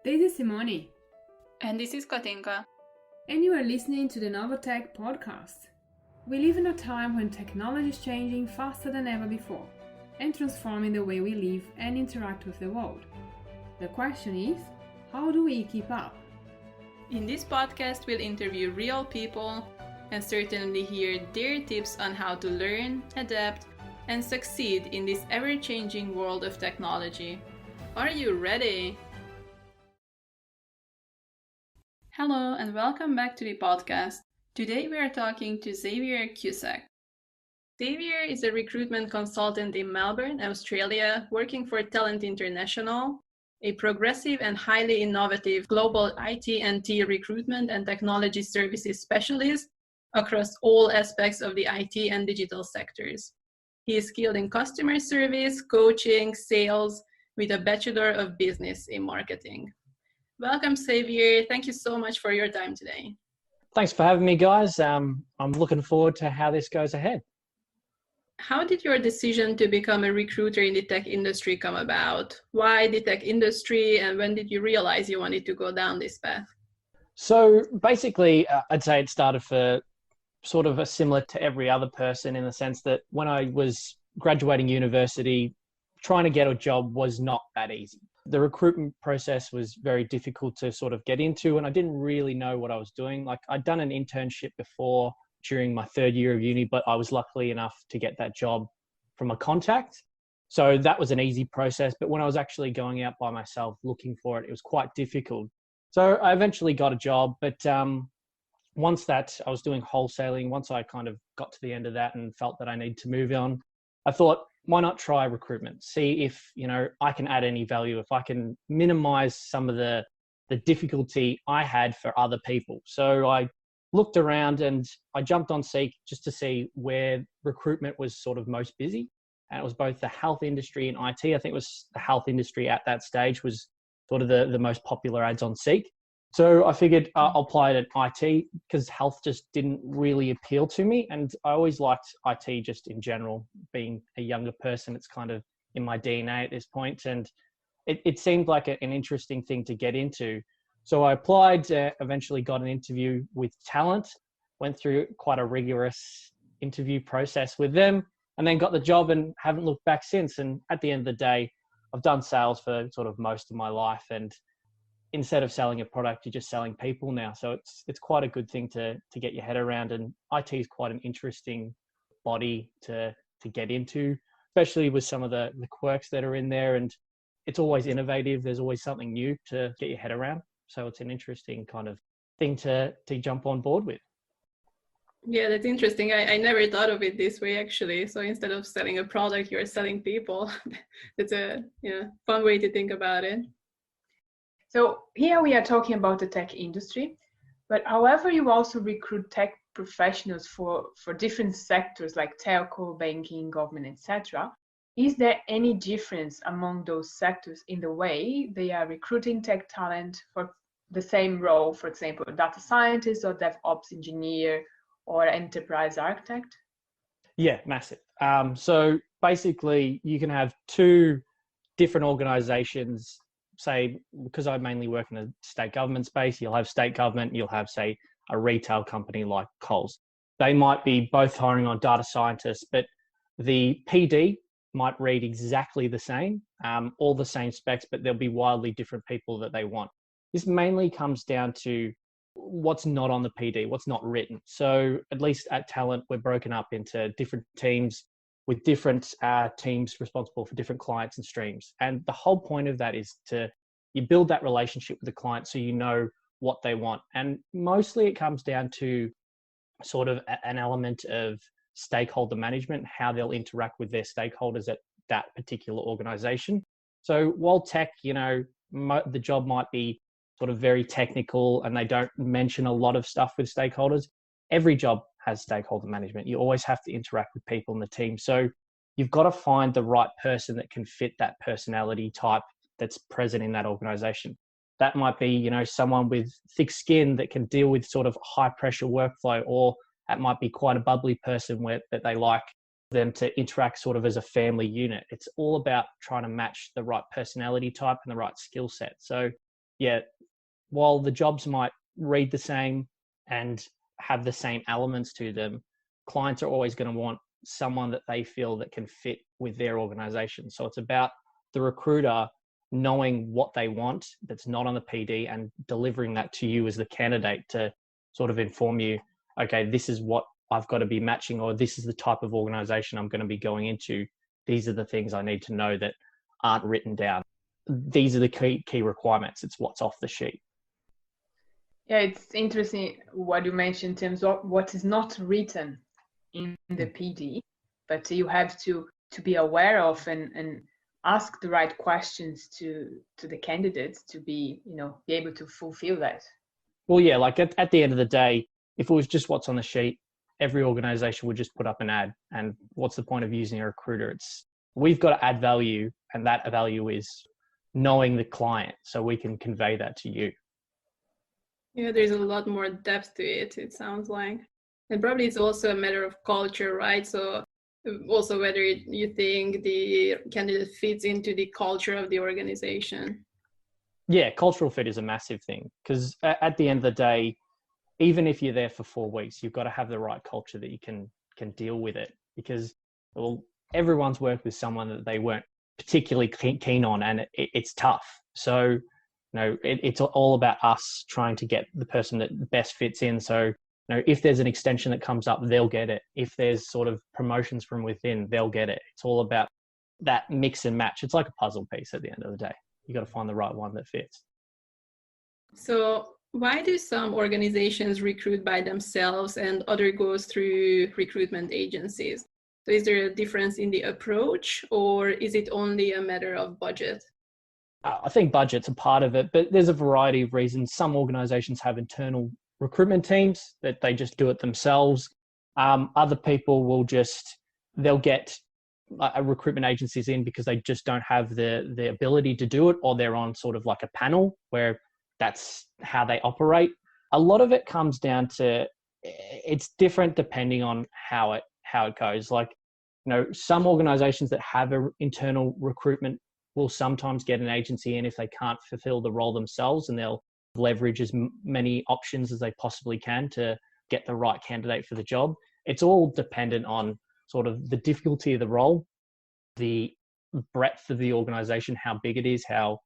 This is Simone, And this is Katinka. and you are listening to the NonTech podcast. We live in a time when technology is changing faster than ever before and transforming the way we live and interact with the world. The question is, how do we keep up? In this podcast, we'll interview real people and certainly hear their tips on how to learn, adapt, and succeed in this ever-changing world of technology. Are you ready? Hello and welcome back to the podcast. Today we are talking to Xavier Cusack. Xavier is a recruitment consultant in Melbourne, Australia, working for Talent International, a progressive and highly innovative global IT and T recruitment and technology services specialist across all aspects of the IT and digital sectors. He is skilled in customer service, coaching, sales, with a Bachelor of Business in marketing. Welcome, Xavier. Thank you so much for your time today. Thanks for having me, guys. I'm looking forward to how this goes ahead. How did your decision to become a recruiter in the tech industry come about? Why the tech industry, and when did you realize you wanted to go down this path? So basically, I'd say it started for sort of a similar to every other person in the sense that when I was graduating university, trying to get a job was not that easy. The recruitment process was very difficult to sort of get into, and I didn't really know what I was doing. Like, I'd done an internship before during my third year of uni, but I was lucky enough to get that job from a contact. So that was an easy process. But when I was actually going out by myself looking for it, it was quite difficult. So I eventually got a job, but once that I was doing wholesaling, once I kind of got to the end of that and felt that I need to move on, I thought, why not try recruitment? See if, I can add any value, if I can minimize some of the difficulty I had for other people. So I looked around and I jumped on Seek just to see where recruitment was sort of most busy. And it was both the health industry and IT. I think it was the health industry at that stage was sort of the most popular ads on Seek. So I figured I'll apply it at IT because health just didn't really appeal to me. And I always liked IT just in general. Being a younger person, it's kind of in my DNA at this point. And it seemed like an interesting thing to get into. So I applied, eventually got an interview with Talent, went through quite a rigorous interview process with them, and then got the job and haven't looked back since. And at the end of the day, I've done sales for sort of most of my life. And instead of selling a product, you're just selling people now. So it's quite a good thing to get your head around. And IT is quite an interesting body to get into, especially with some of the quirks that are in there. And it's always innovative. There's always something new to get your head around. So it's an interesting kind of thing to jump on board with. Yeah, that's interesting. I never thought of it this way, actually. So instead of selling a product, you're selling people. That's a fun way to think about it. So here we are talking about the tech industry, but however, you also recruit tech professionals for different sectors like telco, banking, government, etc. Is there any difference among those sectors in the way they are recruiting tech talent for the same role, for example, data scientist or DevOps engineer or enterprise architect? Yeah, massive. So basically, you can have two different organizations. Say, because I mainly work in the state government space, you'll have state government, you'll have, say, a retail company like Coles. They might be both hiring on data scientists, but the PD might read exactly the same, all the same specs, but there'll be wildly different people that they want. This mainly comes down to what's not on the PD, what's not written. So at least at Talent, we're broken up into different teams with different teams responsible for different clients and streams. And the whole point of that is you build that relationship with the client so you know what they want. And mostly it comes down to sort of an element of stakeholder management, how they'll interact with their stakeholders at that particular organization. So while tech, the job might be sort of very technical and they don't mention a lot of stuff with stakeholders, every job has stakeholder management. You always have to interact with people in the team. So you've got to find the right person that can fit that personality type that's present in that organization. That might be, someone with thick skin that can deal with sort of high pressure workflow, or that might be quite a bubbly person that they like them to interact sort of as a family unit. It's all about trying to match the right personality type and the right skill set. So yeah, while the jobs might read the same and have the same elements to them, clients are always going to want someone that they feel that can fit with their organization. So it's about the recruiter knowing what they want that's not on the PD and delivering that to you as the candidate to sort of inform you, okay, this is what I've got to be matching, or this is the type of organization I'm going to be going into. These are the things I need to know that aren't written down. These are the key requirements. It's what's off the sheet. Yeah, it's interesting what you mentioned in terms of what is not written in the PD, but you have to be aware of and ask the right questions to the candidates to be able to fulfill that. Well, yeah, like at the end of the day, if it was just what's on the sheet, every organization would just put up an ad. And what's the point of using a recruiter? We've got to add value, and that value is knowing the client so we can convey that to you. Yeah, there's a lot more depth to it sounds like. And probably it's also a matter of culture, right? So also whether you think the candidate fits into the culture of the organization. Yeah, cultural fit is a massive thing, because at the end of the day, even if you're there for 4 weeks, you've got to have the right culture that you can deal with it, because everyone's worked with someone that they weren't particularly keen on, and it's tough. So it's all about us trying to get the person that best fits in. So if there's an extension that comes up, they'll get it. If there's sort of promotions from within, they'll get it. It's all about that mix and match. It's like a puzzle piece at the end of the day. You got to find the right one that fits. So why do some organizations recruit by themselves and other goes through recruitment agencies? So is there a difference in the approach, or is it only a matter of budget? I think budget's a part of it, but there's a variety of reasons. Some organizations have internal recruitment teams that they just do it themselves. Other people they'll get recruitment agencies in because they just don't have the ability to do it, or they're on sort of like a panel where that's how they operate. A lot of it comes down to, it's different depending on how it goes. Like, some organizations that have an internal recruitment will sometimes get an agency in if they can't fulfill the role themselves, and they'll leverage as many options as they possibly can to get the right candidate for the job. It's all dependent on sort of the difficulty of the role, the breadth of the organization, how big it is, how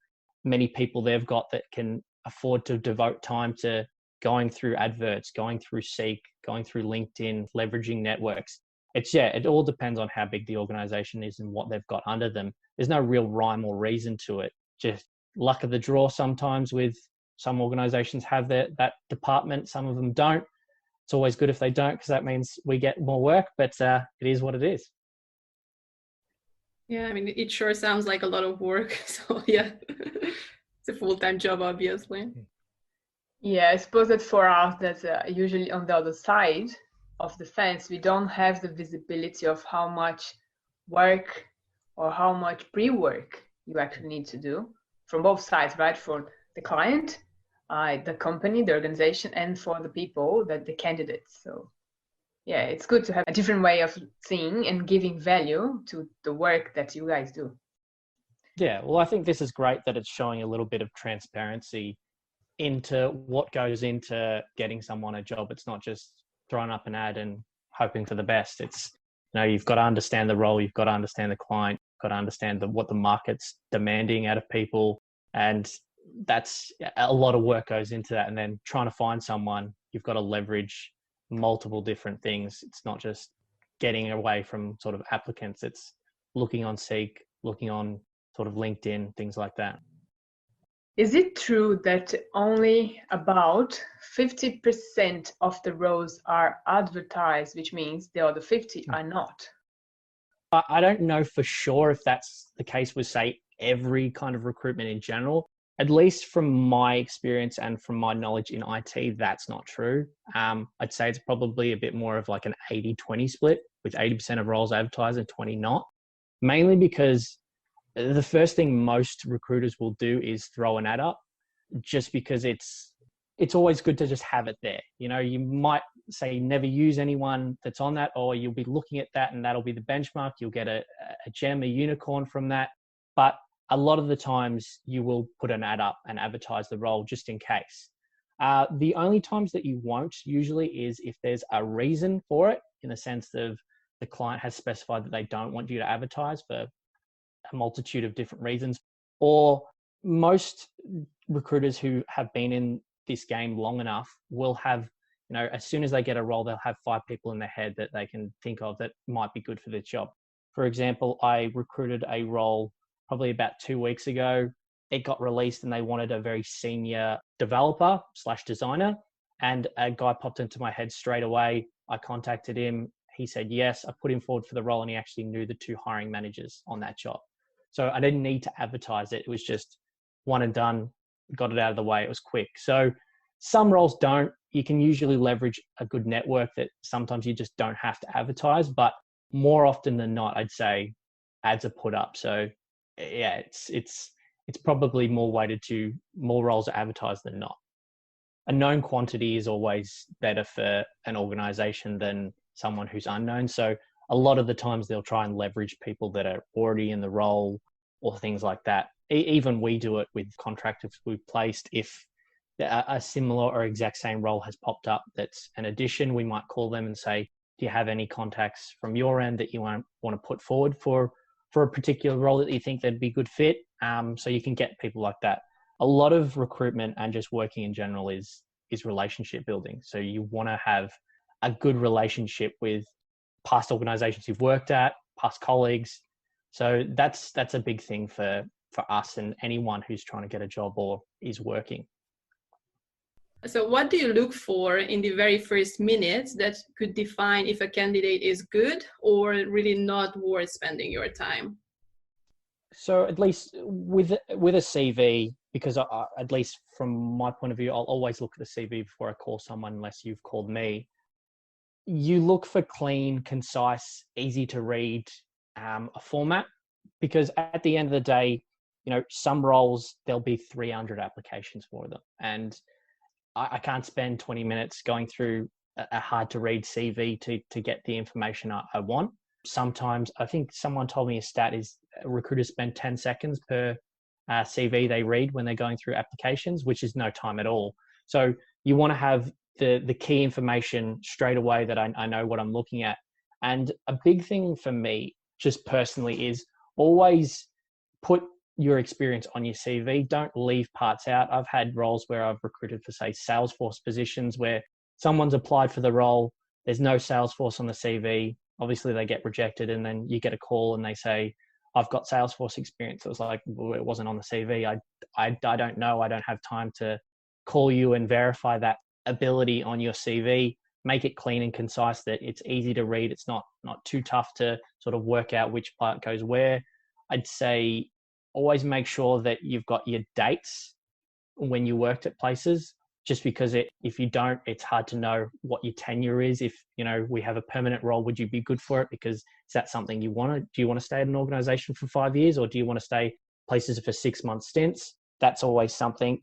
many people they've got that can afford to devote time to going through adverts, going through Seek, going through LinkedIn, leveraging networks. It all depends on how big the organization is and what they've got under them. There's no real rhyme or reason to it. Just luck of the draw sometimes. With some organizations have that department, some of them don't. It's always good if they don't, because that means we get more work, but it is what it is. Yeah, I mean, it sure sounds like a lot of work. So yeah, it's a full-time job, obviously. Yeah, I suppose that for us, that's usually on the other side of the fence. We don't have the visibility of how much work or how much pre-work you actually need to do from both sides, right? For the client, the company, the organization, and for the people, the candidates. So yeah, it's good to have a different way of seeing and giving value to the work that you guys do. Yeah, well, I think this is great that it's showing a little bit of transparency into what goes into getting someone a job. It's not just throwing up an ad and hoping for the best. It's, you've got to understand the role, you've got to understand the client, you've got to understand what the market's demanding out of people. And that's a lot of work goes into that. And then trying to find someone, you've got to leverage multiple different things. It's not just getting away from sort of applicants. It's looking on Seek, looking on sort of LinkedIn, things like that. Is it true that only about 50% of the roles are advertised, which means the other 50 are not? I don't know for sure if that's the case with, say, every kind of recruitment in general. At least from my experience and from my knowledge in IT, that's not true. I'd say it's probably a bit more of like an 80-20 split, with 80% of roles advertised and 20 not. Mainly because the first thing most recruiters will do is throw an ad up, just because it's always good to just have it there. You might say never use anyone that's on that, or you'll be looking at that and that'll be the benchmark. You'll get a gem, a unicorn from that. But a lot of the times you will put an ad up and advertise the role just in case. The only times that you won't usually is if there's a reason for it, in the sense of the client has specified that they don't want you to advertise for a multitude of different reasons. Or most recruiters who have been in this game long enough will have, as soon as they get a role, they'll have 5 people in their head that they can think of that might be good for their job. For example, I recruited a role probably about 2 weeks ago. It got released and they wanted a very senior developer / designer. And a guy popped into my head straight away. I contacted him. He said yes. I put him forward for the role and he actually knew the 2 hiring managers on that job. So I didn't need to advertise it. It was just one and done, got it out of the way. It was quick. So some roles don't. You can usually leverage a good network that sometimes you just don't have to advertise, but more often than not, I'd say ads are put up. So yeah, it's probably more weighted to more roles are advertised than not. A known quantity is always better for an organization than someone who's unknown. So a lot of the times they'll try and leverage people that are already in the role or things like that. Even we do it with contractors we've placed. If a similar or exact same role has popped up that's an addition, we might call them and say, do you have any contacts from your end that you want to put forward for a particular role that you think they'd be a good fit? So you can get people like that. A lot of recruitment and just working in general is relationship building. So you want to have a good relationship with past organizations you've worked at, past colleagues. So that's a big thing for us and anyone who's trying to get a job or is working. So what do you look for in the very first minutes that could define if a candidate is good or really not worth spending your time? So at least with a CV, because at least from my point of view, I'll always look at the CV before I call someone unless you've called me. You look for clean, concise, easy to read, a format, because at the end of the day, some roles, there'll be 300 applications for them. And I can't spend 20 minutes going through a hard to read CV to get the information I want. Sometimes, I think someone told me a stat is recruiters spend 10 seconds per CV they read when they're going through applications, which is no time at all. So you want to have the key information straight away that I know what I'm looking at. And a big thing for me, just personally, is always put your experience on your CV. Don't leave parts out. I've had roles where I've recruited for, say, Salesforce positions where someone's applied for the role. There's no Salesforce on the CV. Obviously, they get rejected, and then you get a call and they say, I've got Salesforce experience. It was like, well, it wasn't on the CV. I don't know. I don't have time to call you and verify that ability on your CV. Make it clean and concise, that it's easy to read. It's not too tough to sort of work out which part goes where. I'd say always make sure that you've got your dates when you worked at places, just because if you don't, it's hard to know what your tenure is. If, we have a permanent role, would you be good for it? Because is that something you want to, do you want to stay at an organization for 5 years, or do you want to stay places for 6-month stints? That's always something.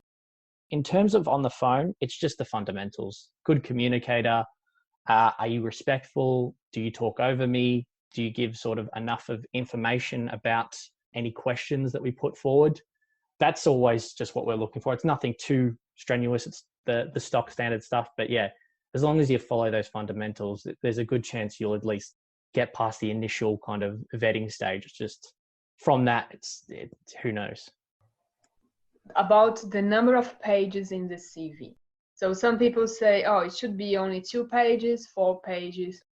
In terms of on the phone, it's just the fundamentals. Good communicator. Are you respectful? Do you talk over me? Do you give sort of enough of information about any questions that we put forward? That's always just what we're looking for. It's nothing too strenuous. It's the stock standard stuff. But yeah, as long as you follow those fundamentals, there's a good chance you'll at least get past the initial kind of vetting stage. It's just from that, it's who knows. About the number of pages in the CV. So some people say, oh, it should be only 2 pages, 4 pages.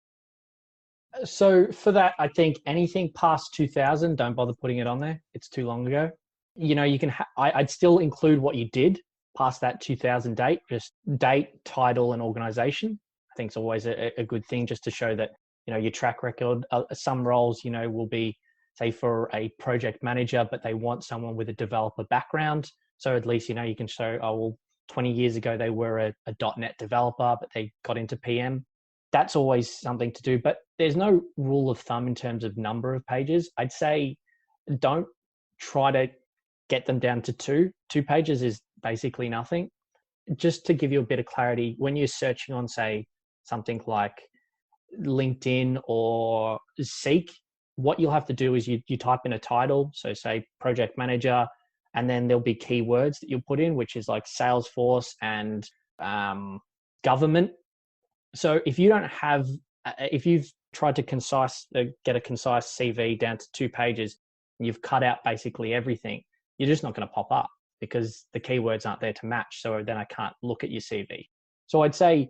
So for that, I think anything past 2000, don't bother putting it on there. It's too long ago. You can, I'd still include what you did past that 2000 date, just date, title, and organization. I think it's always a good thing just to show that, your track record. Some roles, will be, say, for a project manager, but they want someone with a developer background. So at least, you can show, 20 years ago, they were a .NET developer, but they got into PM. That's always something to do, but there's no rule of thumb in terms of number of pages. I'd say don't try to get them down to 2. 2 pages is basically nothing. Just to give you a bit of clarity, when you're searching on, say, something like LinkedIn or Seek, what you'll have to do is you type in a title, so say project manager, and then there'll be keywords that you'll put in, which is like Salesforce and government. So if you don't have, if you've tried to get a concise CV down to 2 pages, and you've cut out basically everything, you're just not going to pop up because the keywords aren't there to match. So then I can't look at your CV. So I'd say,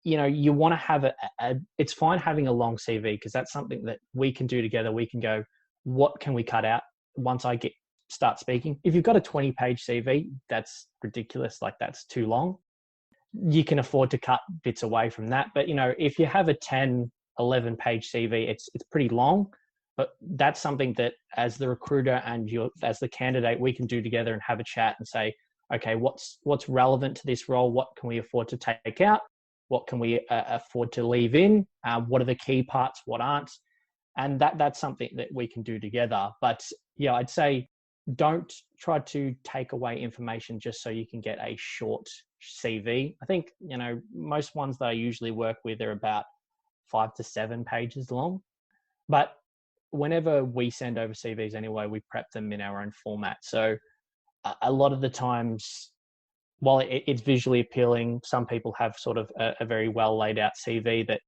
you want to have it's fine having a long CV, because that's something that we can do together. We can go, what can we cut out once I start speaking? If you've got a 20-page CV, that's ridiculous. Like, that's too long. You can afford to cut bits away from that. But, if you have a 10, 11-page CV, it's pretty long. But that's something that as the recruiter and as the candidate, we can do together and have a chat and say, okay, what's relevant to this role? What can we afford to take out? What can we afford to leave in? What are the key parts? What aren't? And that's something that we can do together. But yeah, I'd say don't try to take away information just so you can get a short CV. I think, most ones that I usually work with are about 5 to 7 pages long. But whenever we send over CVs anyway, we prep them in our own format. So a lot of the times, while it's visually appealing, some people have sort of a very well laid out CV that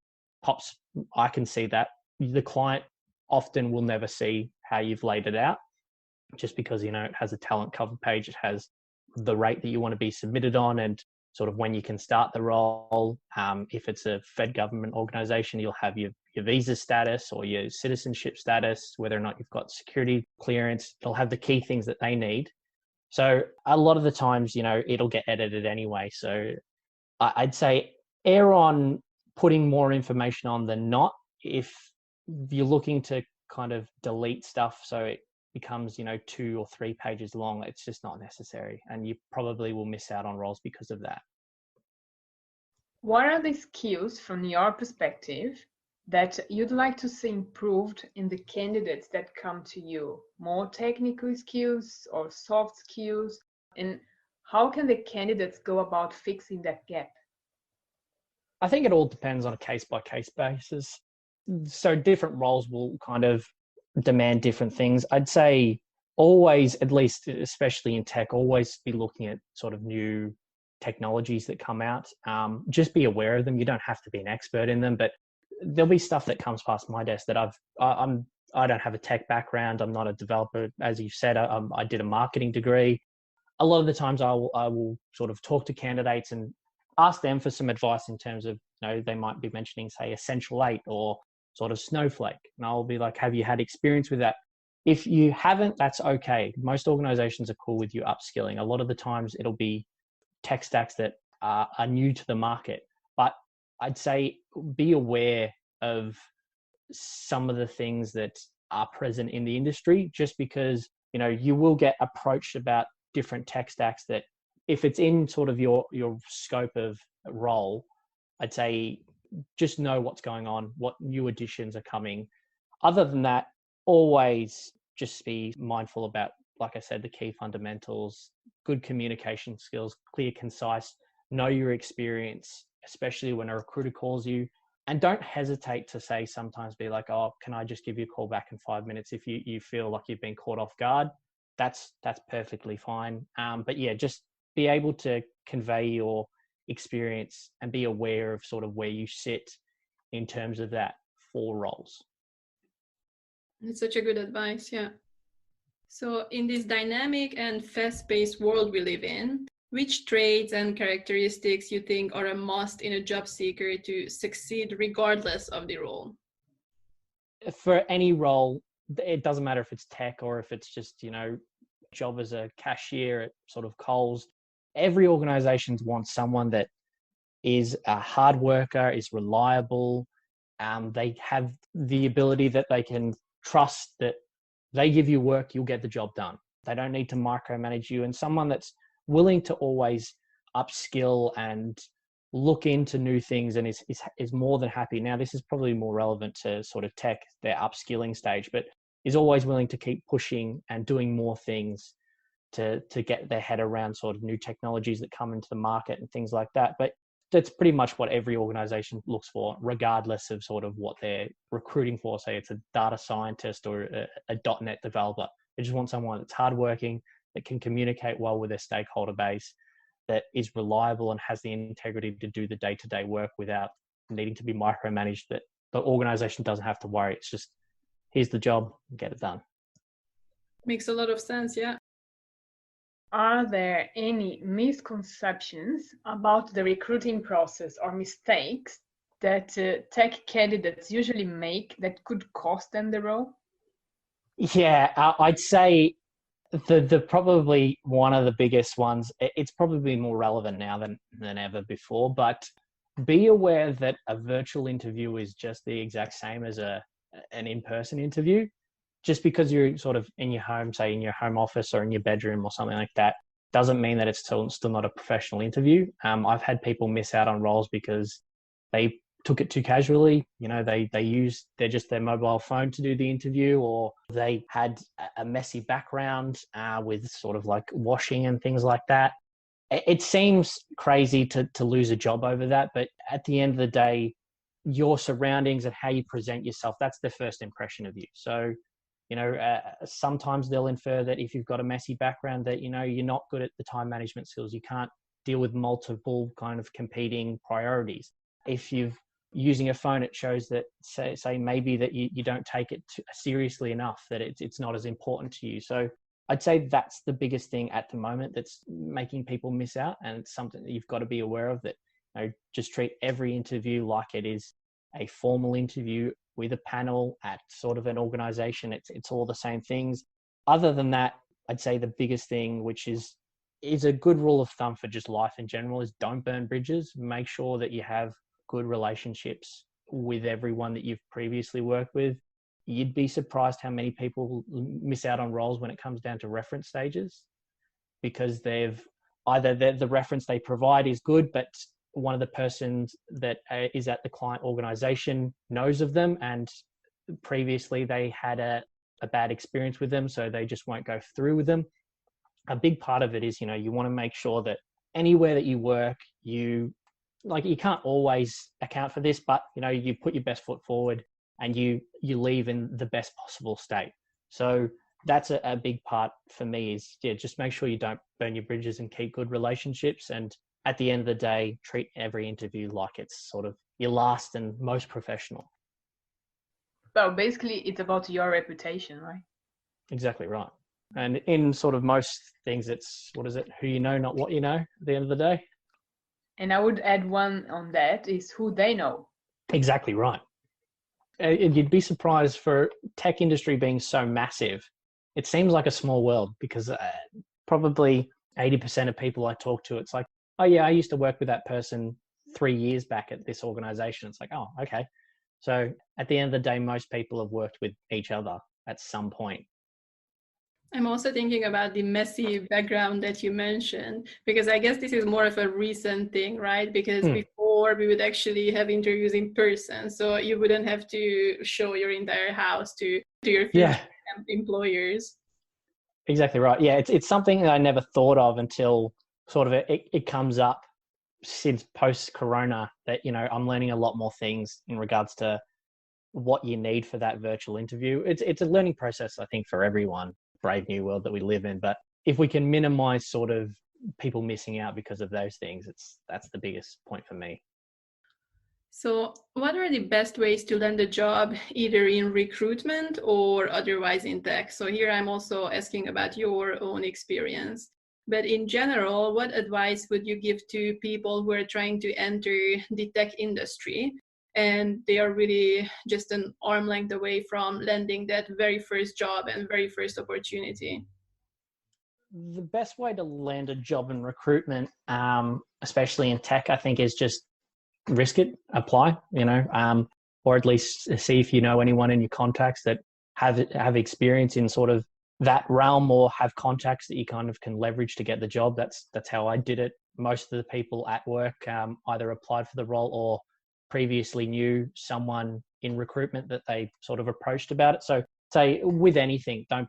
pops. I can see that. The client often will never see how you've laid it out, just because, it has a talent cover page. It has the rate that you want to be submitted on and sort of when you can start the role. If it's a Fed government organization, you'll have your visa status or your citizenship status, whether or not you've got security clearance. It'll have the key things that they need. So a lot of the times, it'll get edited anyway. So I'd say err on putting more information on than not. If you're looking to kind of delete stuff so it becomes, 2 or 3 pages long, it's just not necessary. And you probably will miss out on roles because of that. What are the skills from your perspective that you'd like to see improved in the candidates that come to you? More technical skills or soft skills? And how can the candidates go about fixing that gap? I think it all depends on a case-by-case basis. So different roles will kind of demand different things. I'd say always, at least especially in tech, always be looking at sort of new technologies that come out. Just be aware of them. You don't have to be an expert in them, but there'll be stuff that comes past my desk that I don't have a tech background. I'm not a developer. As you said, I did a marketing degree. A lot of the times I will sort of talk to candidates and ask them for some advice in terms of, they might be mentioning, say, Essential 8 or sort of Snowflake. And I'll be like, have you had experience with that? If you haven't, that's okay. Most organizations are cool with you upskilling. A lot of the times it'll be tech stacks that are new to the market. But I'd say be aware of some of the things that are present in the industry, just because, you will get approached about different tech stacks that, if it's in sort of your scope of role, I'd say just know what's going on, what new additions are coming. Other than that, always just be mindful about, like I said, the key fundamentals, good communication skills, clear, concise, know your experience, especially when a recruiter calls you. And don't hesitate to say, sometimes be like, oh, can I just give you a call back in 5 minutes? If you feel like you've been caught off guard, that's perfectly fine. But yeah, just be able to convey your experience and be aware of sort of where you sit in terms of that for roles. It's such a good advice, yeah. So in this dynamic and fast-paced world we live in, which traits and characteristics you think are a must in a job seeker to succeed regardless of the role? For any role, it doesn't matter if it's tech or if it's just, job as a cashier at sort of Coles. Every organization wants someone that is a hard worker, is reliable. They have the ability that they can trust that they give you work, you'll get the job done. They don't need to micromanage you, and someone that's willing to always upskill and look into new things and is more than happy. Now, this is probably more relevant to sort of tech, their upskilling stage, but is always willing to keep pushing and doing more things to get their head around sort of new technologies that come into the market and things like that. But that's pretty much what every organization looks for, regardless of sort of what they're recruiting for. Say it's a data scientist or a .NET developer. They just want someone that's hardworking, that can communicate well with their stakeholder base, that is reliable and has the integrity to do the day-to-day work without needing to be micromanaged, that the organization doesn't have to worry. It's just, here's the job, get it done. Makes a lot of sense, yeah. Are there any misconceptions about the recruiting process or mistakes that tech candidates usually make that could cost them the role? Yeah, I'd say the probably one of the biggest ones, it's probably more relevant now than ever before, but be aware that a virtual interview is just the exact same as an in-person interview. Just because you're sort of in your home, say in your home office or in your bedroom or something like that, doesn't mean that it's still not a professional interview. I've had people miss out on roles because they took it too casually. You know, they're just their mobile phone to do the interview, or they had a messy background with sort of like washing and things like that. It seems crazy to lose a job over that, but at the end of the day, your surroundings and how you present yourself, that's the first impression of you. So, you know, sometimes they'll infer that if you've got a messy background that, you know, you're not good at the time management skills. You can't deal with multiple kind of competing priorities. If you're using a phone, it shows that, say maybe that you don't take it seriously enough, that it's not as important to you. So I'd say that's the biggest thing at the moment that's making people miss out. And it's something that you've got to be aware of, that, you know, just treat every interview like it is a formal interview with a panel at sort of an organization. It's all the same things. Other than that, I'd say the biggest thing, which is a good rule of thumb for just life in general, is don't burn bridges. Make sure that you have good relationships with everyone that you've previously worked with. You'd be surprised how many people miss out on roles when it comes down to reference stages, because they've either the reference they provide is good, but one of the persons that is at the client organization knows of them, and previously they had a bad experience with them, so they just won't go through with them. A big part of it is, you know, you want to make sure that anywhere that you work, you can't always account for this, but, you know, you put your best foot forward and you leave in the best possible state. So that's a big part for me, is, yeah, just make sure you don't burn your bridges and keep good relationships. And at the end of the day, treat every interview like it's sort of your last and most professional. So basically, it's about your reputation, right? Exactly right. And in sort of most things, it's, what is it? Who you know, not what you know, at the end of the day. And I would add one on that, is who they know. Exactly right. You'd be surprised, for tech industry being so massive, it seems like a small world, because probably 80% of people I talk to, it's like, oh yeah, I used to work with that person 3 years back at this organization. It's like, oh, okay. So at the end of the day, most people have worked with each other at some point. I'm also thinking about the messy background that you mentioned, because I guess this is more of a recent thing, right? Because before we would actually have interviews in person, so you wouldn't have to show your entire house to your future employers. Exactly right. Yeah, it's something that I never thought of until sort of it comes up since post-corona, that, you know, I'm learning a lot more things in regards to what you need for that virtual interview. It's a learning process, I think, for everyone. Brave new world that we live in. But if we can minimize sort of people missing out because of those things, that's the biggest point for me. So what are the best ways to land a job, either in recruitment or otherwise in tech? So here I'm also asking about your own experience. But in general, what advice would you give to people who are trying to enter the tech industry, and they are really just an arm length away from landing that very first job and very first opportunity? The best way to land a job in recruitment, especially in tech, I think, is just risk it, apply, you know, or at least see if you know anyone in your contacts that have experience in sort of that realm, or have contacts that you kind of can leverage to get the job. That's how I did it. Most of the people at work either applied for the role or previously knew someone in recruitment that they sort of approached about it. So say with anything, don't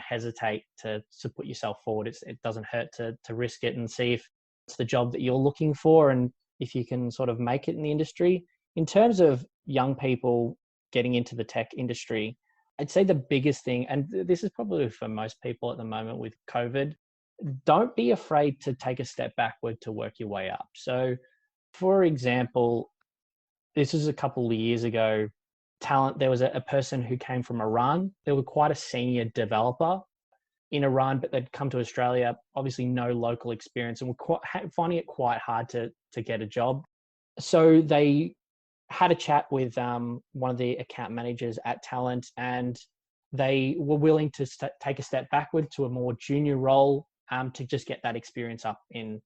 hesitate to put yourself forward. It doesn't hurt to risk it and see if it's the job that you're looking for. And, if you can sort of make it in the industry. In terms of young people getting into the tech industry, I'd say the biggest thing, and this is probably for most people at the moment with COVID, don't be afraid to take a step backward to work your way up. So, for example, this was a couple of years ago, there was a person who came from Iran. They were quite a senior developer in Iran, but they'd come to Australia, obviously no local experience, and were finding it quite hard to get a job. So they had a chat with one of the account managers at Talent, and they were willing to take a step backward to a more junior role to just get that experience up in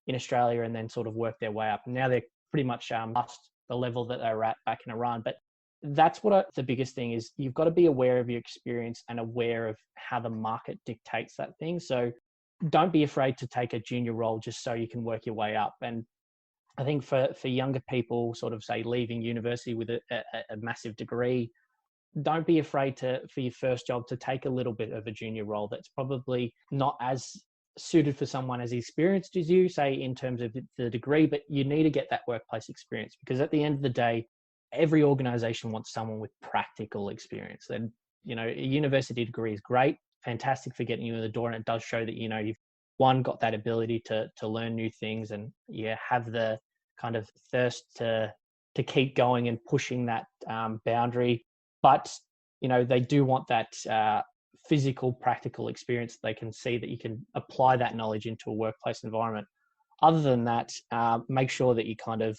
Australia, and then sort of work their way up. And now they're pretty much past the level that they were at back in Iran. But that's the biggest thing is, you've got to be aware of your experience and aware of how the market dictates that thing. So don't be afraid to take a junior role just so you can work your way up. And I think for younger people, sort of say leaving university with a massive degree, don't be afraid for your first job to take a little bit of a junior role that's probably not as suited for someone as experienced as you, say, in terms of the degree, but you need to get that workplace experience, because at the end of the day, every organization wants someone with practical experience. And, a university degree is great, fantastic for getting you in the door, and it does show that, you've got that ability to learn new things, and have the kind of thirst to keep going and pushing that boundary. But, they do want that physical, practical experience. They can see that you can apply that knowledge into a workplace environment. Other than that, make sure that you kind of,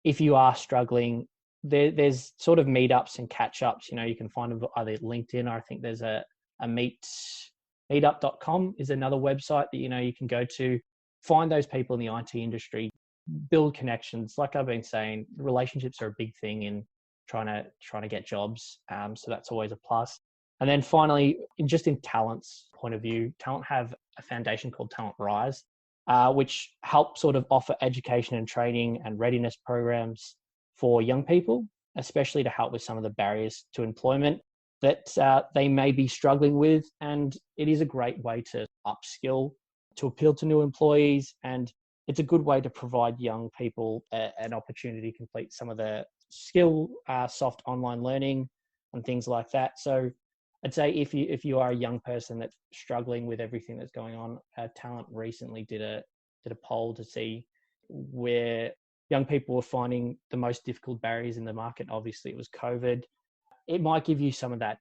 if you are struggling, there's sort of meetups and catch-ups. You can find them either LinkedIn, or I think there's a meetup.com is another website that, you can go to, find those people in the IT industry, build connections. Like I've been saying, relationships are a big thing in trying to get jobs. So that's always a plus. And then finally, just in Talent's point of view, Talent have a foundation called Talent Rise, which helps sort of offer education and training and readiness programs for young people, especially to help with some of the barriers to employment that they may be struggling with. And it is a great way to upskill, to appeal to new employees. And it's a good way to provide young people an opportunity to complete some of the soft online learning and things like that. So I'd say if you are a young person that's struggling with everything that's going on, Talent recently did a poll to see where young people were finding the most difficult barriers in the market. Obviously, it was COVID. It might give you some of that,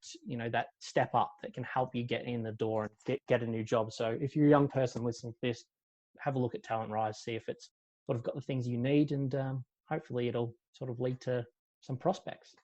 that step up that can help you get in the door and get a new job. So if you're a young person listening to this, have a look at Talent Rise, see if it's sort of got the things you need, and hopefully it'll sort of lead to some prospects.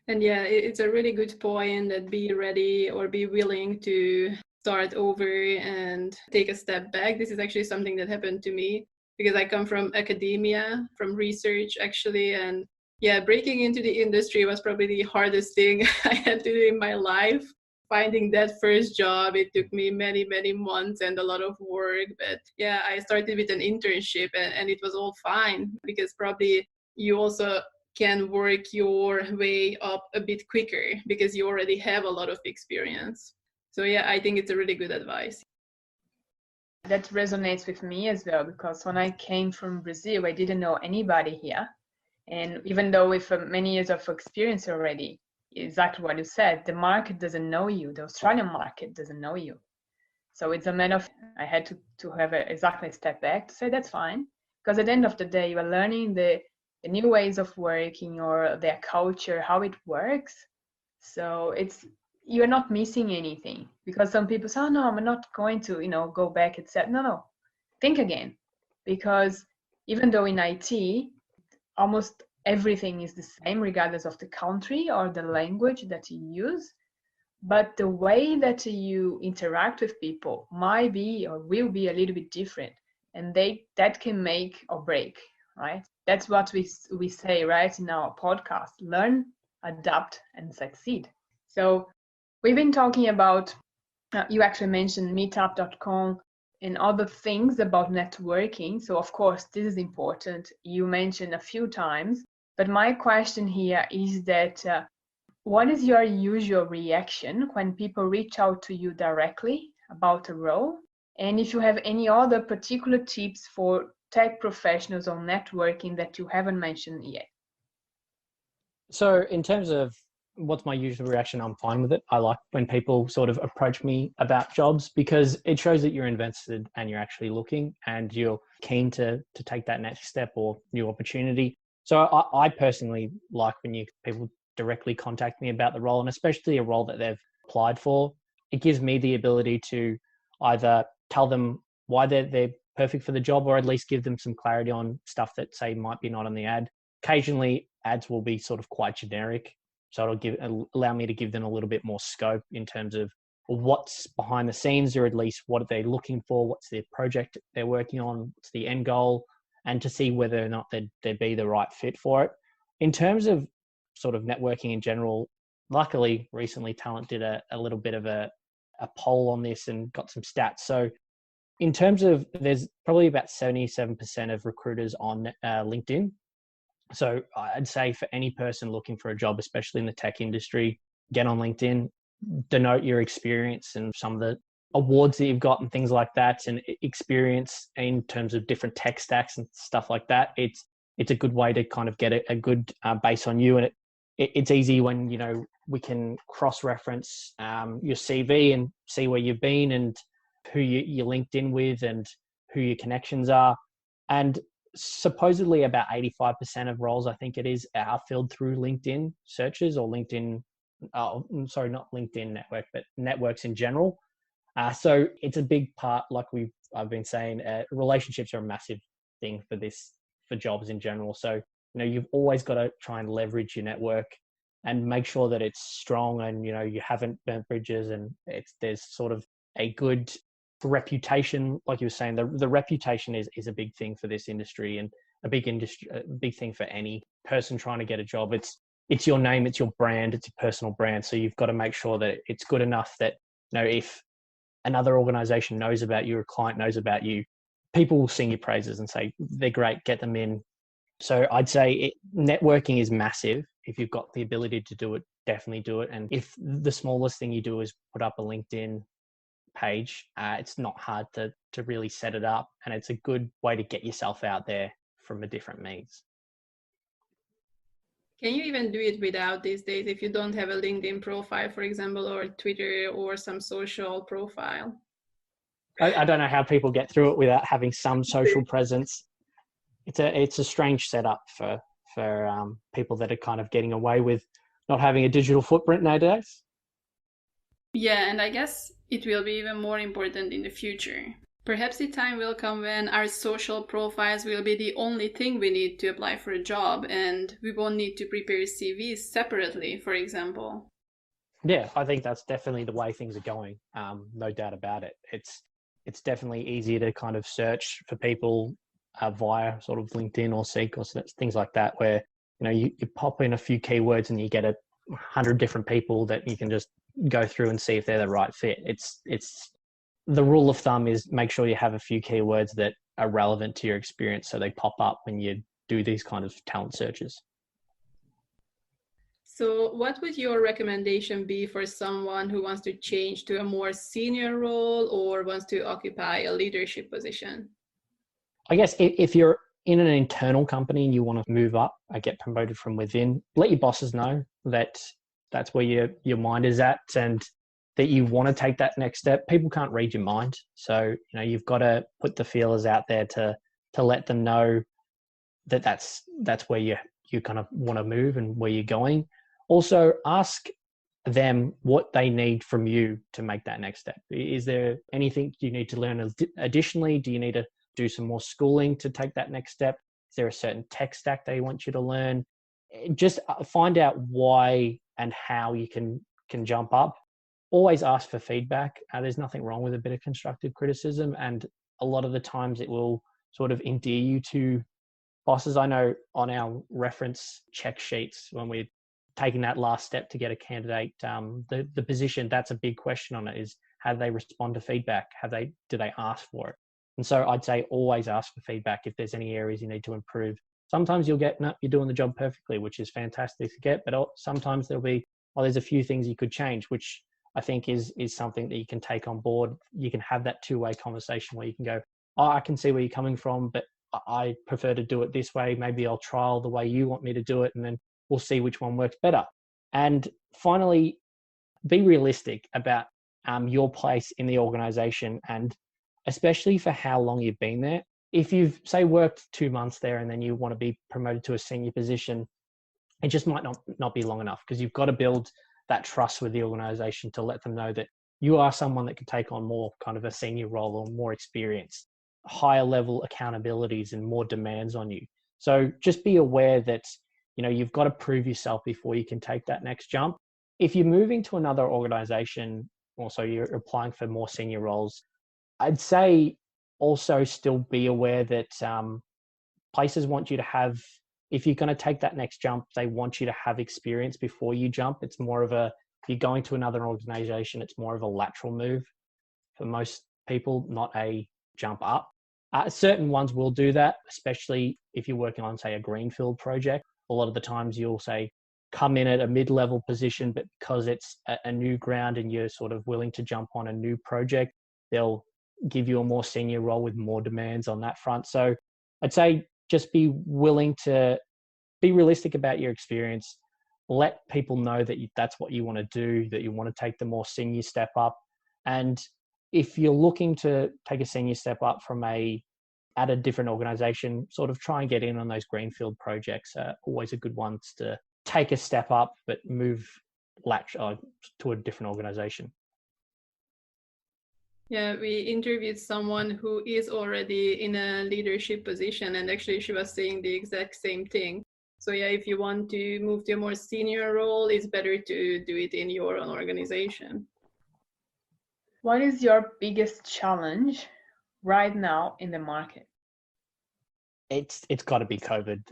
And yeah, it's a really good point that be ready or be willing to start over and take a step back. This is actually something that happened to me because I come from academia, from research actually. And yeah, breaking into the industry was probably the hardest thing I had to do in my life. Finding that first job, it took me many, many months and a lot of work. But yeah, I started with an internship and it was all fine because probably you also can work your way up a bit quicker because you already have a lot of experience. So yeah, I think it's a really good advice. That resonates with me as well, because when I came from Brazil, I didn't know anybody here. And even though with many years of experience already, exactly what you said, the market doesn't know you. The Australian market doesn't know you. So it's a matter of, I had to have exactly a step back to say that's fine. Because at the end of the day, you are learning the new ways of working or their culture, how it works. So you're not missing anything, because some people say, oh no, I'm not going to, go back, etc. No, think again, because even though in IT, almost everything is the same regardless of the country or the language that you use, but the way that you interact with people might be or will be a little bit different, and that can make or break, right? That's what we say, right, in our podcast: learn, adapt, and succeed. So we've been talking about, you actually mentioned meetup.com and other things about networking. So of course, this is important. You mentioned a few times, but my question here is that what is your usual reaction when people reach out to you directly about a role? And if you have any other particular tips for tech professionals on networking that you haven't mentioned yet? So in terms of what's my usual reaction, I'm fine with it. I like when people sort of approach me about jobs because it shows that you're invested and you're actually looking and you're keen to take that next step or new opportunity. So I personally like when people directly contact me about the role, and especially a role that they've applied for. It gives me the ability to either tell them why they're perfect for the job, or at least give them some clarity on stuff that, say, might be not on the ad. Occasionally, ads will be sort of quite generic, so it'll allow me to give them a little bit more scope in terms of what's behind the scenes, or at least what are they looking for, what's their project they're working on, what's the end goal, and to see whether or not they'd be the right fit for it. In terms of sort of networking in general, luckily, recently Talent did a little bit of a poll on this and got some stats. So in terms of, there's probably about 77% of recruiters on LinkedIn. So I'd say for any person looking for a job, especially in the tech industry, get on LinkedIn, denote your experience and some of the awards that you've got and things like that, and experience in terms of different tech stacks and stuff like that. It's a good way to kind of get a good base on you. And it's easy when, we can cross-reference your CV and see where you've been and who you're linked in with and who your connections are. And supposedly about 85% of roles, I think it is, are filled through LinkedIn searches or LinkedIn, not LinkedIn network, but networks in general. So it's a big part, like I've been saying, relationships are a massive thing for jobs in general. So, you've always got to try and leverage your network and make sure that it's strong and, you haven't burnt bridges and there's sort of a good reputation. Like you were saying, the reputation is a big thing for this industry, and a big thing for any person trying to get a job. It's your name, it's your brand, it's your personal brand. So you've got to make sure that it's good enough that, if another organization knows about you, or a client knows about you, people will sing your praises and say, they're great, get them in. So I'd say networking is massive. If you've got the ability to do it, definitely do it. And if the smallest thing you do is put up a LinkedIn page, it's not hard to really set it up, and it's a good way to get yourself out there from a different means. Can you even do it without these days if you don't have a LinkedIn profile, for example, or Twitter or some social profile? I don't know how people get through it without having some social presence. It's a strange setup for people that are kind of getting away with not having a digital footprint nowadays. Yeah, and I guess it will be even more important in the future. Perhaps the time will come when our social profiles will be the only thing we need to apply for a job, and we won't need to prepare CVs separately, for example. Yeah, I think that's definitely the way things are going. No doubt about it. It's definitely easier to kind of search for people via sort of LinkedIn or Seek or things like that, where you pop in a few keywords and you get 100 different people that you can just go through and see if they're the right fit. It's the rule of thumb is make sure you have a few keywords that are relevant to your experience, so they pop up when you do these kind of talent searches. So what would your recommendation be for someone who wants to change to a more senior role or wants to occupy a leadership position? I guess if you're in an internal company and you want to move up, get promoted from within, let your bosses know that that's where your mind is at and that you want to take that next step. People can't read your mind. So, you've got to put the feelers out there to let them know that that's where you kind of want to move and where you're going. Also, ask them what they need from you to make that next step. Is there anything you need to learn additionally? Do you need to do some more schooling to take that next step? Is there a certain tech stack they want you to learn? Just find out why and how you can jump up. Always ask for feedback. There's nothing wrong with a bit of constructive criticism, and a lot of the times it will sort of endear you to bosses. I know on our reference check sheets, when we're taking that last step to get a candidate, the position, that's a big question on it, is how do they respond to feedback? Do they ask for it? And so I'd say always ask for feedback if there's any areas you need to improve. Sometimes you'll get, no, you're doing the job perfectly, which is fantastic to get, but sometimes there'll be, there's a few things you could change, which I think is something that you can take on board. You can have that two-way conversation where you can go, I can see where you're coming from, but I prefer to do it this way. Maybe I'll trial the way you want me to do it, and then we'll see which one works better. And finally, be realistic about your place in the organization, and especially for how long you've been there. If you've, say, worked 2 months there and then you want to be promoted to a senior position, it just might not be long enough, because you've got to build that trust with the organization to let them know that you are someone that can take on more kind of a senior role or more experience, higher level accountabilities and more demands on you. So just be aware that, you've got to prove yourself before you can take that next jump. If you're moving to another organization, also you're applying for more senior roles, I'd say also still be aware that places want you to have, if you're going to take that next jump, they want you to have experience before you jump. It's more of if you're going to another organization, it's more of a lateral move for most people, not a jump up. Certain ones will do that, especially if you're working on, say, a greenfield project. A lot of the times you'll say, come in at a mid-level position, but because it's a new ground and you're sort of willing to jump on a new project, they'll give you a more senior role with more demands on that front. So I'd say just be willing to be realistic about your experience. Let people know that that's what you want to do, that you want to take the more senior step up. And if you're looking to take a senior step up at a different organization, sort of try and get in on those greenfield projects. Always a good ones to take a step up, but move to a different organization. Yeah, we interviewed someone who is already in a leadership position, and actually she was saying the exact same thing. So yeah, if you want to move to a more senior role, it's better to do it in your own organization. What is your biggest challenge right now in the market? It's got to be COVID.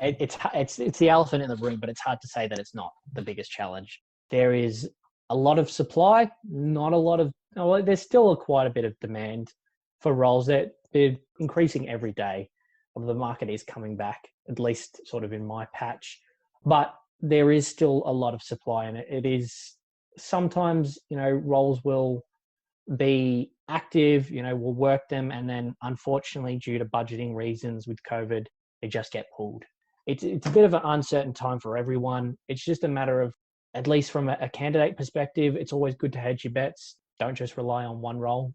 It's the elephant in the room, but it's hard to say that it's not the biggest challenge. There is a lot of supply, not a lot of. Well, there's still quite a bit of demand for roles that they're increasing every day. The market is coming back, at least sort of in my patch, but there is still a lot of supply, and it is sometimes, roles will be active, we'll work them, and then unfortunately due to budgeting reasons with COVID, they just get pulled. It's a bit of an uncertain time for everyone. It's just a matter of, at least from a candidate perspective, it's always good to hedge your bets. Don't just rely on one role.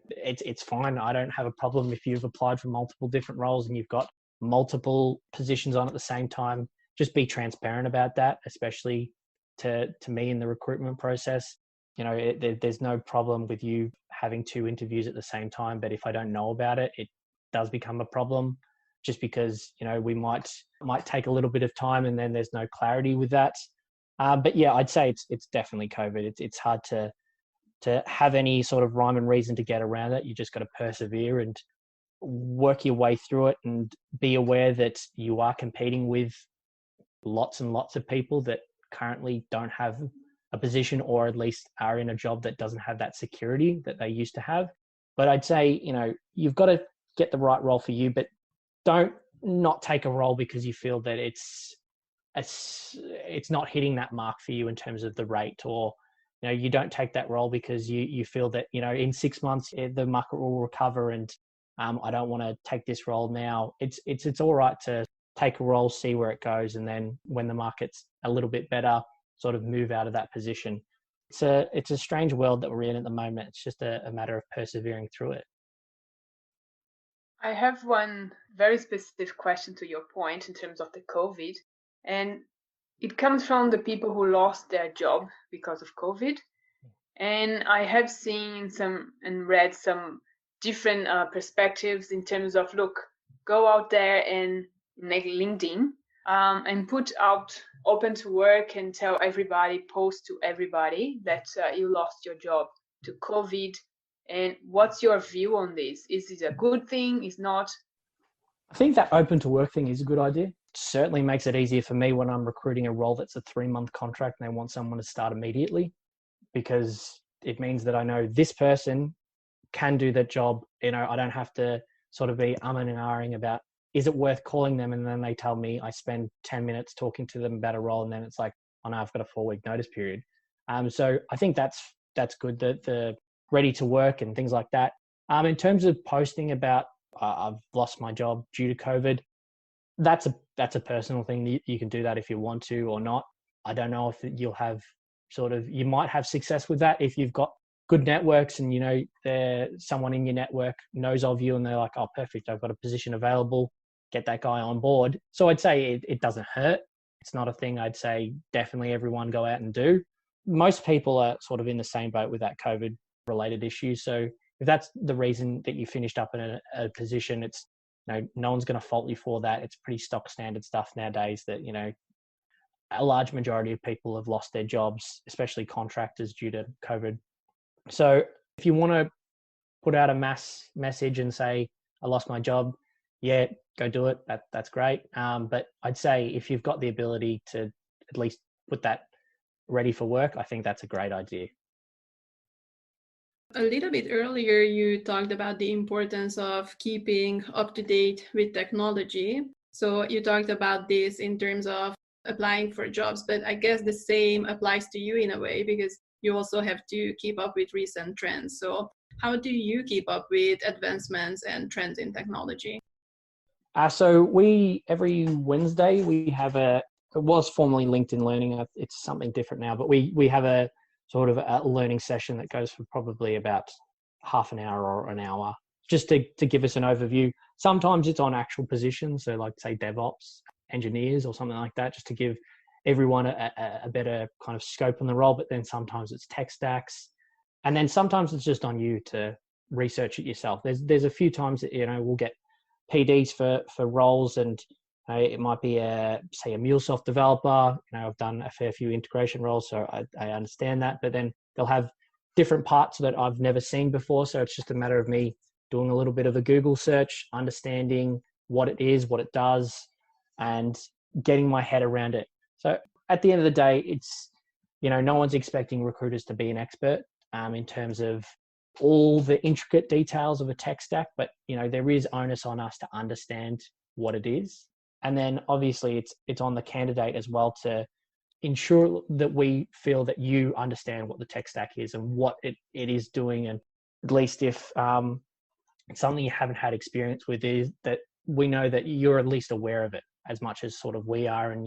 It's fine. I don't have a problem if you've applied for multiple different roles and you've got multiple positions on at the same time. Just be transparent about that, especially to me in the recruitment process. There's no problem with you having 2 interviews at the same time, but if I don't know about it, it does become a problem, just because, we might take a little bit of time and then there's no clarity with that. But yeah, I'd say it's definitely COVID. It's hard to have any sort of rhyme and reason to get around it. You just got to persevere and work your way through it, and be aware that you are competing with lots and lots of people that currently don't have a position, or at least are in a job that doesn't have that security that they used to have. But I'd say, you've got to get the right role for you, but don't not take a role because you feel that it's not hitting that mark for you in terms of the rate, or you don't take that role because you feel that in 6 months the market will recover, and I don't want to take this role now. It's all right to take a role, see where it goes, and then when the market's a little bit better, sort of move out of that position. It's a strange world that we're in at the moment. It's just a matter of persevering through it. I have one very specific question to your point in terms of the COVID, and it comes from the people who lost their job because of COVID. And I have seen and read some different perspectives in terms of, look, go out there and make LinkedIn and put out open to work and tell everybody, post to everybody that you lost your job to COVID. And what's your view on this? Is it a good thing? Is not? I think that open to work thing is a good idea. It certainly makes it easier for me when I'm recruiting a role that's a 3-month contract and they want someone to start immediately, because it means that I know this person can do that job. I don't have to sort of be and ahhing about, is it worth calling them? And then they tell me, I spend 10 minutes talking to them about a role, and then it's like, oh no, I've got a 4-week notice period. So I think that's good, that the ready to work and things like that. In terms of posting about I've lost my job due to COVID. That's a personal thing. You can do that if you want to or not. I don't know if you'll have you might have success with that if you've got good networks and, someone in your network knows of you and they're like, oh, perfect, I've got a position available, get that guy on board. So I'd say it doesn't hurt. It's not a thing I'd say definitely everyone go out and do. Most people are sort of in the same boat with that COVID related issue. So if that's the reason that you finished up in a position, it's, no one's going to fault you for that. It's pretty stock standard stuff nowadays that, a large majority of people have lost their jobs, especially contractors due to COVID. So if you want to put out a mass message and say, I lost my job, yeah, go do it. That's great. But I'd say if you've got the ability to at least put that ready for work, I think that's a great idea. A little bit earlier, you talked about the importance of keeping up to date with technology. So you talked about this in terms of applying for jobs, but I guess the same applies to you in a way, because you also have to keep up with recent trends. So how do you keep up with advancements and trends in technology? So every Wednesday, we have it was formerly LinkedIn Learning. It's something different now, but we have a sort of a learning session that goes for probably about half an hour or an hour, just to give us an overview. Sometimes it's on actual positions, so like say DevOps engineers or something like that, just to give everyone a better kind of scope on the role. But then sometimes it's tech stacks, and then sometimes it's just on you to research it yourself. There's a few times that we'll get PDs for roles, and it might be a MuleSoft developer. I've done a fair few integration roles, so I understand that. But then they'll have different parts that I've never seen before. So it's just a matter of me doing a little bit of a Google search, understanding what it is, what it does, and getting my head around it. So at the end of the day, it's, no one's expecting recruiters to be an expert in terms of all the intricate details of a tech stack, but there is onus on us to understand what it is. And then obviously it's on the candidate as well to ensure that we feel that you understand what the tech stack is and what it is doing. And at least if it's something you haven't had experience with, is that we know that you're at least aware of it as much as sort of we are, and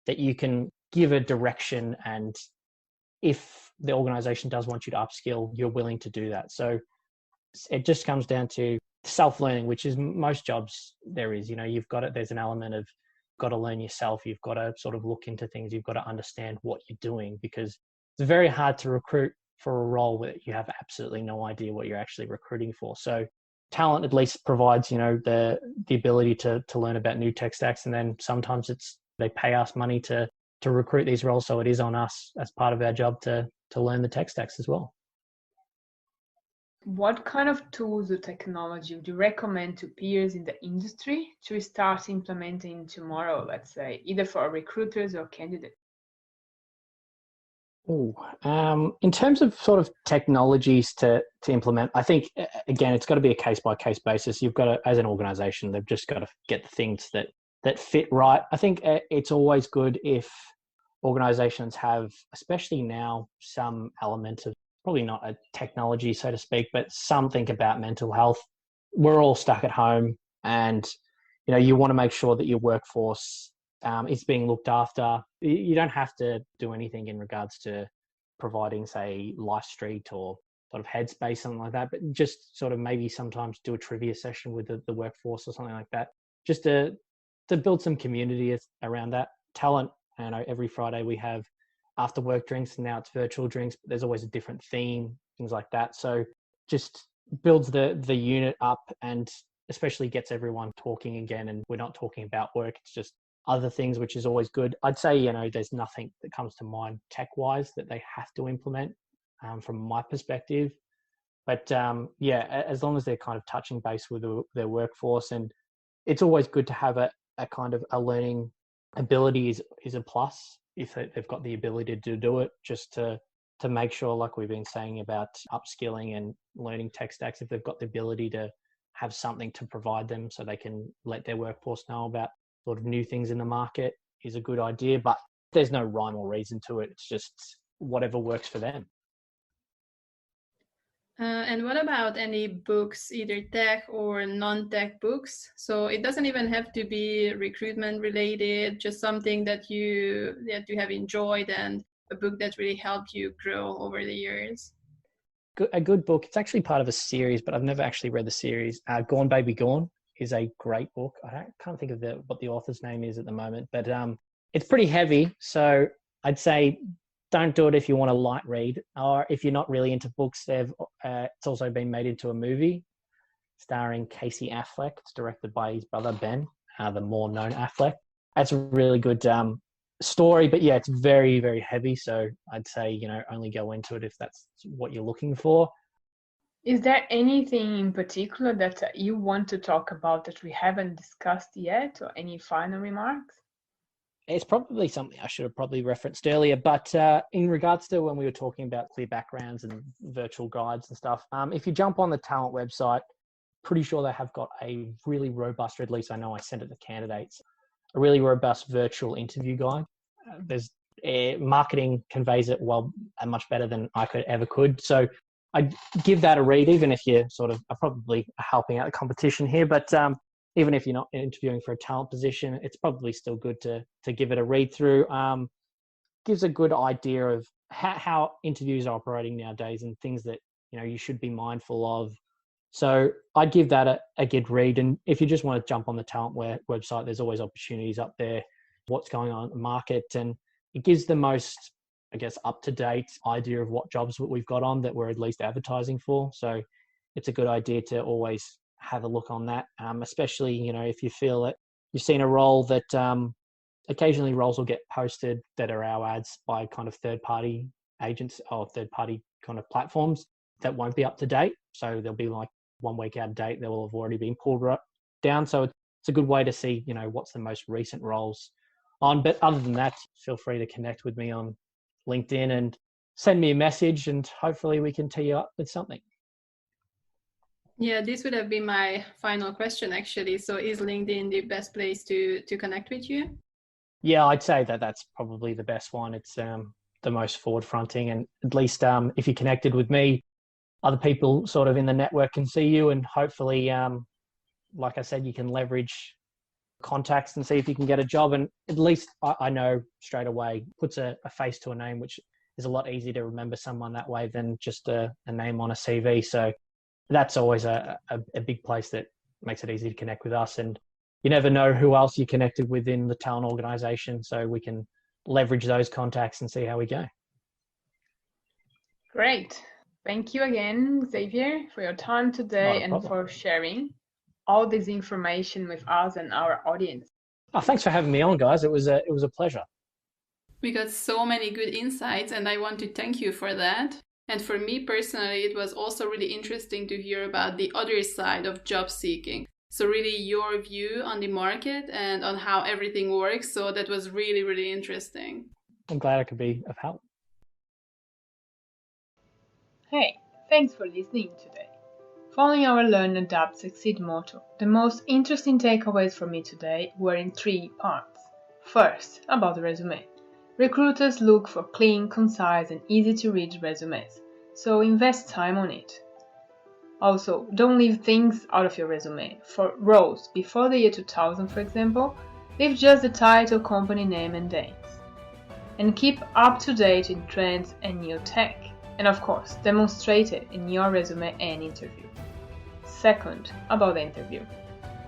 that you can give a direction, and if the organization does want you to upskill, you're willing to do that. So it just comes down to self-learning, which is most jobs there is. You've got it. There's an element of got to learn yourself. You've got to sort of look into things. You've got to understand what you're doing, because it's very hard to recruit for a role where you have absolutely no idea what you're actually recruiting for. So talent at least provides, the ability to learn about new tech stacks, and then sometimes they pay us money to recruit these roles. So it is on us as part of our job to learn the tech stacks as well. What kind of tools or technology would you recommend to peers in the industry to start implementing tomorrow, let's say, either for recruiters or candidates? In terms of sort of technologies to implement, I think, again, it's got to be a case-by-case basis. You've got to, as an organization, they've just got to get the things that fit right. I think it's always good if organizations have, especially now, some element of, probably not a technology, so to speak, but something about mental health. We're all stuck at home, and you want to make sure that your workforce is being looked after. You don't have to do anything in regards to providing, say, Life Street or sort of Headspace, something like that, but just sort of maybe sometimes do a trivia session with the workforce or something like that, just to build some community around that. Talent, every Friday we have after work drinks, and now it's virtual drinks, but there's always a different theme, things like that. So just builds the unit up, and especially gets everyone talking again, and we're not talking about work, it's just other things, which is always good. I'd say, there's nothing that comes to mind tech-wise that they have to implement from my perspective. But as long as they're kind of touching base with their workforce, and it's always good to have a kind of a learning ability is a plus if they've got the ability to do it, just to make sure, like we've been saying about upskilling and learning tech stacks, if they've got the ability to have something to provide them so they can let their workforce know about sort of new things in the market, is a good idea. But there's no rhyme or reason to it. It's just whatever works for them. And what about any books, either tech or non-tech books? So it doesn't even have to be recruitment related, just something that you have enjoyed and a book that really helped you grow over the years. A good book. It's actually part of a series, but I've never actually read the series. Gone Baby Gone is a great book. Can't think of what the author's name is at the moment, but it's pretty heavy. So I'd say don't do it if you want a light read, or if you're not really into books. It's also been made into a movie starring Casey Affleck. It's directed by his brother Ben, the more known Affleck. It's a really good story, but yeah, it's very, very heavy. So I'd say, only go into it if that's what you're looking for. Is there anything in particular that you want to talk about that we haven't discussed yet, or any final remarks? It's probably something I should have probably referenced earlier, but in regards to when we were talking about clear backgrounds and virtual guides and stuff, if you jump on the talent website, pretty sure they have got a really robust, or at least I know I sent it to candidates, a really robust virtual interview guide. Marketing conveys it well and much better than I could. So I'd give that a read, even if you're sort of probably helping out the competition here, but even if you're not interviewing for a talent position, it's probably still good to give it a read through. Gives a good idea of how interviews are operating nowadays and things that you should be mindful of. So I'd give that a good read. And if you just want to jump on the talent website, there's always opportunities up there, what's going on in the market, and it gives the most, I guess, up-to-date idea of what jobs we've got on that we're at least advertising for. So it's a good idea to always have a look on that, especially, if you feel that you've seen a role that occasionally roles will get posted that are our ads by kind of third-party agents or third-party kind of platforms that won't be up to date. So they'll be like 1 week out of date. They will have already been pulled down. So it's a good way to see, what's the most recent roles on. But other than that, feel free to connect with me on LinkedIn and send me a message, and hopefully we can tee you up with something. Yeah, this would have been my final question, actually. So is LinkedIn the best place to connect with you? Yeah, I'd say that's probably the best one. It's the most forward-fronting, and at least if you're connected with me, other people sort of in the network can see you, and hopefully, like I said, you can leverage contacts and see if you can get a job. And at least I know straight away, puts a face to a name, which is a lot easier to remember someone that way than just a name on a CV. So that's always a big place that makes it easy to connect with us. And you never know who else you connected with in the talent organization. So we can leverage those contacts and see how we go. Great. Thank you again, Xavier, for your time today and for sharing all this information with us and our audience. Oh, thanks for having me on, guys. It was a pleasure. We got so many good insights, and I want to thank you for that. And for me personally, it was also really interesting to hear about the other side of job seeking. So really your view on the market and on how everything works. So that was really, really interesting. I'm glad I could be of help. Hey, thanks for listening today. Following our Learn, Adapt, Succeed motto, the most interesting takeaways for me today were in 3 parts. First, about the resume. Recruiters look for clean, concise, and easy to read resumes, so invest time on it. Also, don't leave things out of your resume. For roles before the year 2000, for example, leave just the title, company name, and dates. And keep up to date in trends and new tech. And of course, demonstrate it in your resume and interview. Second, about the interview.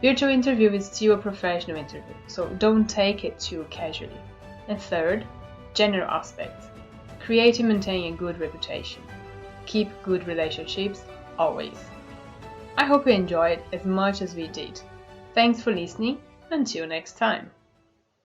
Virtual interview is still a professional interview, so don't take it too casually. And third, general aspects. Create and maintain a good reputation. Keep good relationships, always. I hope you enjoyed as much as we did. Thanks for listening. Until next time.